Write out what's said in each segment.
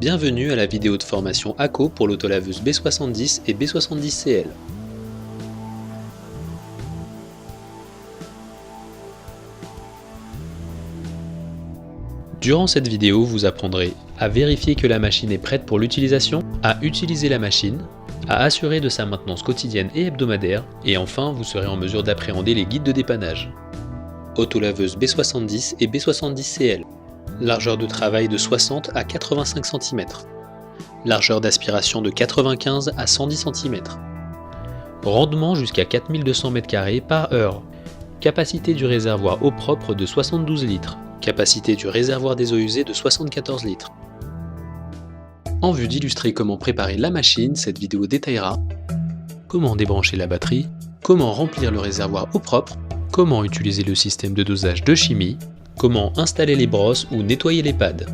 Bienvenue à la vidéo de formation ACO pour l'autolaveuse B70 et B70CL. Durant cette vidéo, vous apprendrez à vérifier que la machine est prête pour l'utilisation, à utiliser la machine, à assurer de sa maintenance quotidienne et hebdomadaire, et enfin vous serez en mesure d'appréhender les guides de dépannage. Autolaveuse B70 et B70CL. Largeur de travail de 60 à 85 cm. Largeur d'aspiration de 95 à 110 cm. Rendement jusqu'à 4200 m² par heure. Capacité du réservoir eau propre de 72 litres. Capacité du réservoir des eaux usées de 74 litres. En vue d'illustrer comment préparer la machine, cette vidéo détaillera comment débrancher la batterie, comment remplir le réservoir eau propre, comment utiliser le système de dosage de chimie, comment installer les brosses ou nettoyer les pads.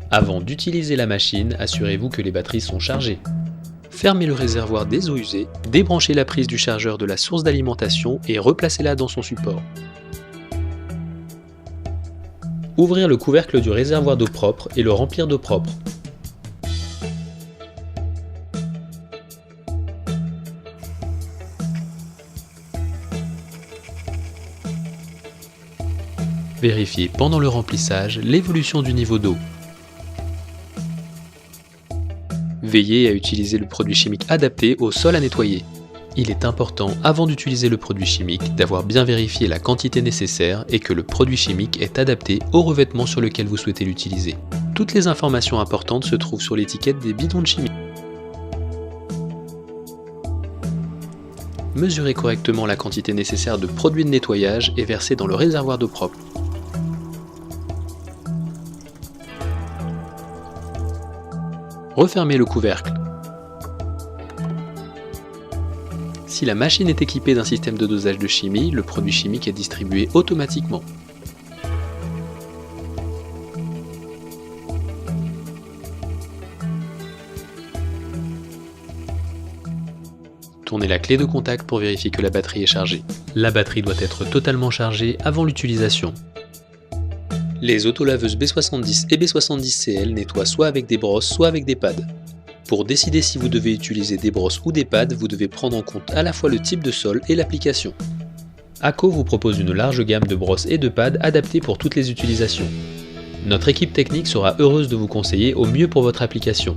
Avant d'utiliser la machine, assurez-vous que les batteries sont chargées. Fermez le réservoir des eaux usées, débranchez la prise du chargeur de la source d'alimentation et replacez-la dans son support. Ouvrir le couvercle du réservoir d'eau propre et le remplir d'eau propre. Vérifiez pendant le remplissage l'évolution du niveau d'eau. Veillez à utiliser le produit chimique adapté au sol à nettoyer. Il est important, avant d'utiliser le produit chimique, d'avoir bien vérifié la quantité nécessaire et que le produit chimique est adapté au revêtement sur lequel vous souhaitez l'utiliser. Toutes les informations importantes se trouvent sur l'étiquette des bidons de chimie. Mesurez correctement la quantité nécessaire de produit de nettoyage et versez dans le réservoir d'eau propre. Refermez le couvercle. Si la machine est équipée d'un système de dosage de chimie, le produit chimique est distribué automatiquement. Tournez la clé de contact pour vérifier que la batterie est chargée. La batterie doit être totalement chargée avant l'utilisation. Les autolaveuses B70 et B70CL nettoient soit avec des brosses, soit avec des pads. Pour décider si vous devez utiliser des brosses ou des pads, vous devez prendre en compte à la fois le type de sol et l'application. ACO vous propose une large gamme de brosses et de pads adaptés pour toutes les utilisations. Notre équipe technique sera heureuse de vous conseiller au mieux pour votre application.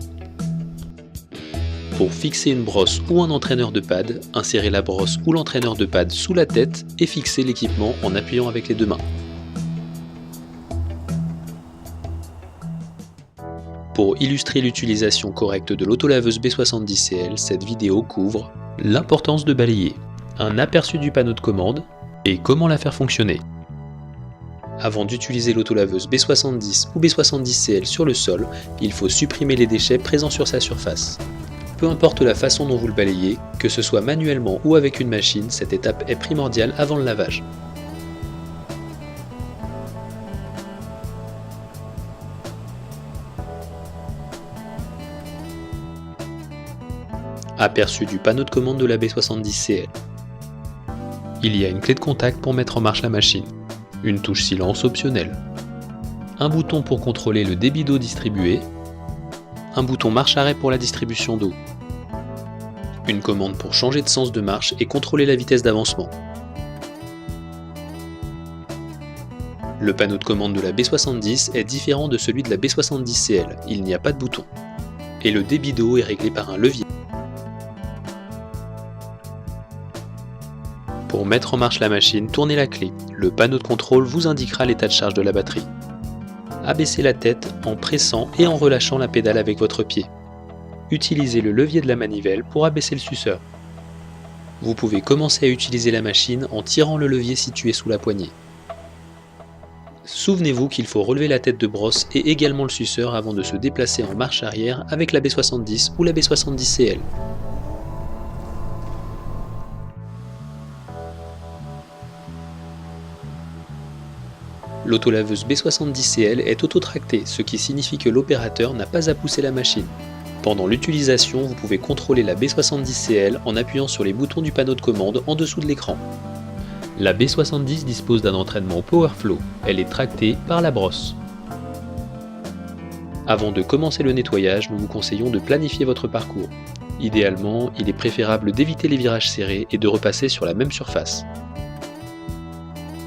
Pour fixer une brosse ou un entraîneur de pad, insérez la brosse ou l'entraîneur de pad sous la tête et fixez l'équipement en appuyant avec les deux mains. Pour illustrer l'utilisation correcte de l'autolaveuse B70CL, cette vidéo couvre l'importance de balayer, un aperçu du panneau de commande et comment la faire fonctionner. Avant d'utiliser l'autolaveuse B70 ou B70CL sur le sol, il faut supprimer les déchets présents sur sa surface. Peu importe la façon dont vous le balayez, que ce soit manuellement ou avec une machine, cette étape est primordiale avant le lavage. Aperçu du panneau de commande de la B70CL. Il y a une clé de contact pour mettre en marche la machine, une touche silence optionnelle, un bouton pour contrôler le débit d'eau distribué, un bouton marche-arrêt pour la distribution d'eau, une commande pour changer de sens de marche et contrôler la vitesse d'avancement. Le panneau de commande de la B70 est différent de celui de la B70CL, il n'y a pas de bouton, et le débit d'eau est réglé par un levier. Pour mettre en marche la machine, tournez la clé. Le panneau de contrôle vous indiquera l'état de charge de la batterie. Abaissez la tête en pressant et en relâchant la pédale avec votre pied. Utilisez le levier de la manivelle pour abaisser le suceur. Vous pouvez commencer à utiliser la machine en tirant le levier situé sous la poignée. Souvenez-vous qu'il faut relever la tête de brosse et également le suceur avant de se déplacer en marche arrière avec la B70 ou la B70CL. L'autolaveuse B70CL est autotractée, ce qui signifie que l'opérateur n'a pas à pousser la machine. Pendant l'utilisation, vous pouvez contrôler la B70CL en appuyant sur les boutons du panneau de commande en dessous de l'écran. La B70 dispose d'un entraînement PowerFlow, elle est tractée par la brosse. Avant de commencer le nettoyage, nous vous conseillons de planifier votre parcours. Idéalement, il est préférable d'éviter les virages serrés et de repasser sur la même surface.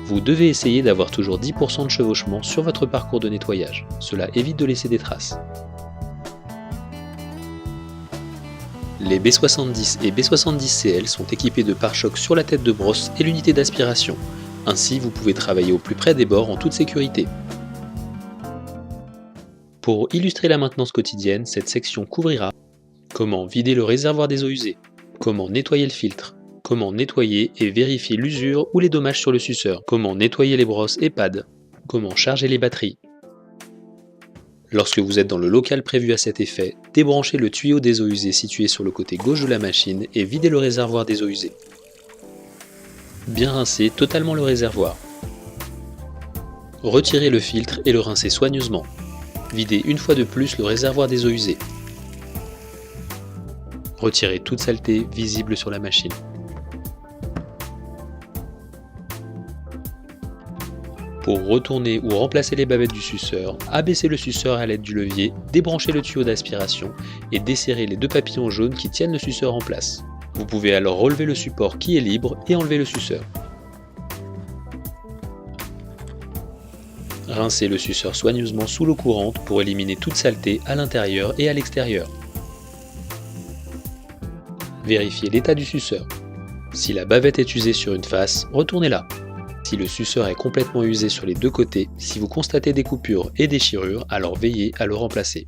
Vous devez essayer d'avoir toujours 10% de chevauchement sur votre parcours de nettoyage. Cela évite de laisser des traces. Les B70 et B70CL sont équipés de pare-chocs sur la tête de brosse et l'unité d'aspiration. Ainsi, vous pouvez travailler au plus près des bords en toute sécurité. Pour illustrer la maintenance quotidienne, cette section couvrira comment vider le réservoir des eaux usées, comment nettoyer le filtre, comment nettoyer et vérifier l'usure ou les dommages sur le suceur, comment nettoyer les brosses et pads, comment charger les batteries. Lorsque vous êtes dans le local prévu à cet effet, débranchez le tuyau des eaux usées situé sur le côté gauche de la machine et videz le réservoir des eaux usées. Bien rincer totalement le réservoir. Retirez le filtre et le rincez soigneusement. Videz une fois de plus le réservoir des eaux usées. Retirez toute saleté visible sur la machine. Pour retourner ou remplacer les bavettes du suceur, abaissez le suceur à l'aide du levier, débranchez le tuyau d'aspiration et desserrez les deux papillons jaunes qui tiennent le suceur en place. Vous pouvez alors relever le support qui est libre et enlever le suceur. Rincez le suceur soigneusement sous l'eau courante pour éliminer toute saleté à l'intérieur et à l'extérieur. Vérifiez l'état du suceur. Si la bavette est usée sur une face, retournez-la. Si le suceur est complètement usé sur les deux côtés, si vous constatez des coupures et déchirures, alors veillez à le remplacer.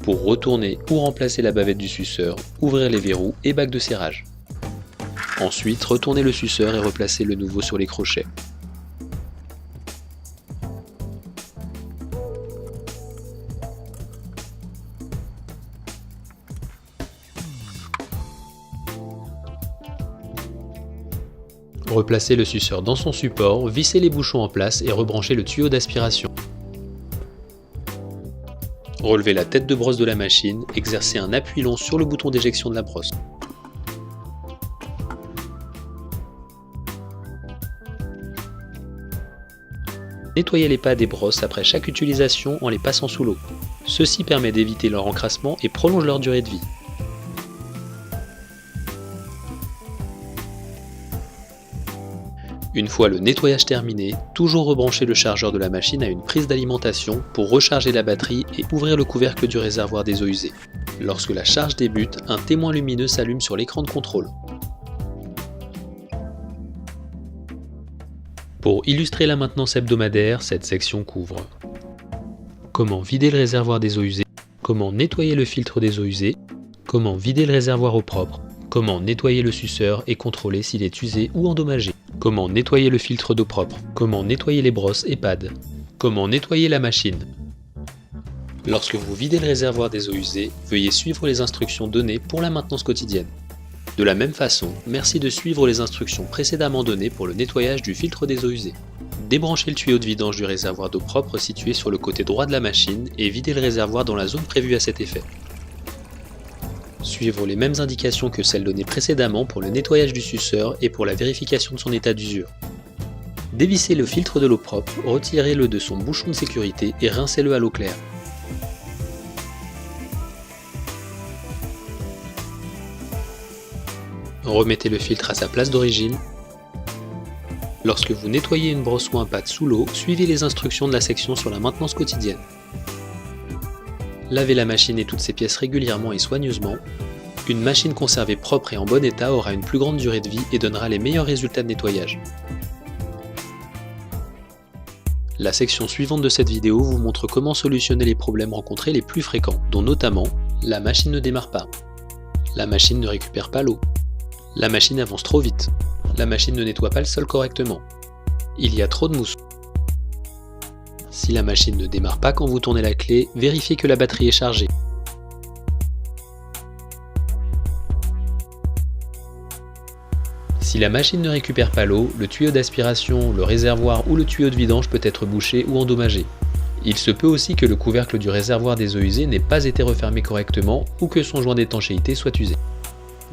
Pour retourner ou remplacer la bavette du suceur, ouvrez les verrous et bacs de serrage. Ensuite, retournez le suceur et replacez le nouveau sur les crochets. Replacez le suceur dans son support, vissez les bouchons en place et rebranchez le tuyau d'aspiration. Relevez la tête de brosse de la machine, exercez un appui long sur le bouton d'éjection de la brosse. Nettoyez les pads des brosses après chaque utilisation en les passant sous l'eau. Ceci permet d'éviter leur encrassement et prolonge leur durée de vie. Une fois le nettoyage terminé, toujours rebrancher le chargeur de la machine à une prise d'alimentation pour recharger la batterie et ouvrir le couvercle du réservoir des eaux usées. Lorsque la charge débute, un témoin lumineux s'allume sur l'écran de contrôle. Pour illustrer la maintenance hebdomadaire, cette section couvre comment vider le réservoir des eaux usées, comment nettoyer le filtre des eaux usées, comment vider le réservoir au propre, comment nettoyer le suceur et contrôler s'il est usé ou endommagé, comment nettoyer le filtre d'eau propre, comment nettoyer les brosses et pads, comment nettoyer la machine. Lorsque vous videz le réservoir des eaux usées, veuillez suivre les instructions données pour la maintenance quotidienne. De la même façon, merci de suivre les instructions précédemment données pour le nettoyage du filtre des eaux usées. Débranchez le tuyau de vidange du réservoir d'eau propre situé sur le côté droit de la machine et videz le réservoir dans la zone prévue à cet effet. Suivre les mêmes indications que celles données précédemment pour le nettoyage du suceur et pour la vérification de son état d'usure. Dévissez le filtre de l'eau propre, retirez-le de son bouchon de sécurité et rincez-le à l'eau claire. Remettez le filtre à sa place d'origine. Lorsque vous nettoyez une brosse ou un pad sous l'eau, suivez les instructions de la section sur la maintenance quotidienne. Lavez la machine et toutes ses pièces régulièrement et soigneusement. Une machine conservée propre et en bon état aura une plus grande durée de vie et donnera les meilleurs résultats de nettoyage. La section suivante de cette vidéo vous montre comment solutionner les problèmes rencontrés les plus fréquents, dont notamment la machine ne démarre pas, la machine ne récupère pas l'eau, la machine avance trop vite, la machine ne nettoie pas le sol correctement, il y a trop de mousse. Si la machine ne démarre pas quand vous tournez la clé, vérifiez que la batterie est chargée. Si la machine ne récupère pas l'eau, le tuyau d'aspiration, le réservoir ou le tuyau de vidange peut être bouché ou endommagé. Il se peut aussi que le couvercle du réservoir des eaux usées n'ait pas été refermé correctement ou que son joint d'étanchéité soit usé.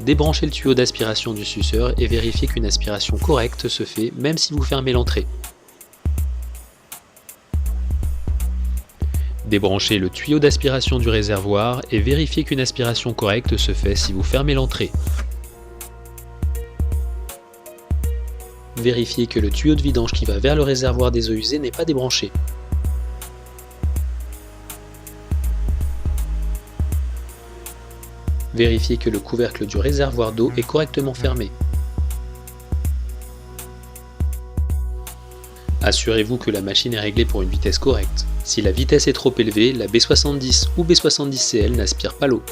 Débranchez le tuyau d'aspiration du suceur et vérifiez qu'une aspiration correcte se fait même si vous fermez l'entrée. Débranchez le tuyau d'aspiration du réservoir et vérifiez qu'une aspiration correcte se fait si vous fermez l'entrée. Vérifiez que le tuyau de vidange qui va vers le réservoir des eaux usées n'est pas débranché. Vérifiez que le couvercle du réservoir d'eau est correctement fermé. Assurez-vous que la machine est réglée pour une vitesse correcte. Si la vitesse est trop élevée, la B70 ou B70CL n'aspire pas l'eau.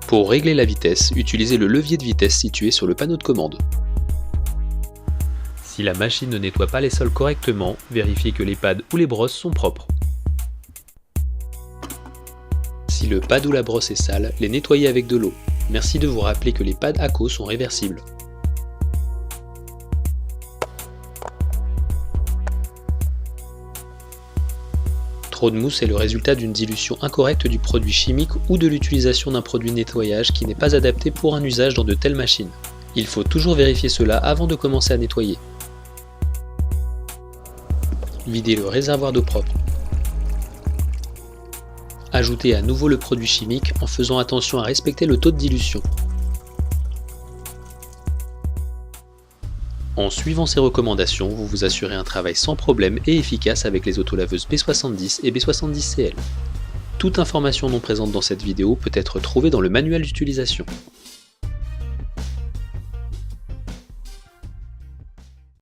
Pour régler la vitesse, utilisez le levier de vitesse situé sur le panneau de commande. Si la machine ne nettoie pas les sols correctement, vérifiez que les pads ou les brosses sont propres. Si le pad ou la brosse est sale, les nettoyez avec de l'eau. Merci de vous rappeler que les pads ACO sont réversibles. Trop de mousse est le résultat d'une dilution incorrecte du produit chimique ou de l'utilisation d'un produit de nettoyage qui n'est pas adapté pour un usage dans de telles machines. Il faut toujours vérifier cela avant de commencer à nettoyer. Videz le réservoir d'eau propre. Ajoutez à nouveau le produit chimique en faisant attention à respecter le taux de dilution. En suivant ces recommandations, vous vous assurez un travail sans problème et efficace avec les autolaveuses B70 et B70CL. Toute information non présente dans cette vidéo peut être trouvée dans le manuel d'utilisation.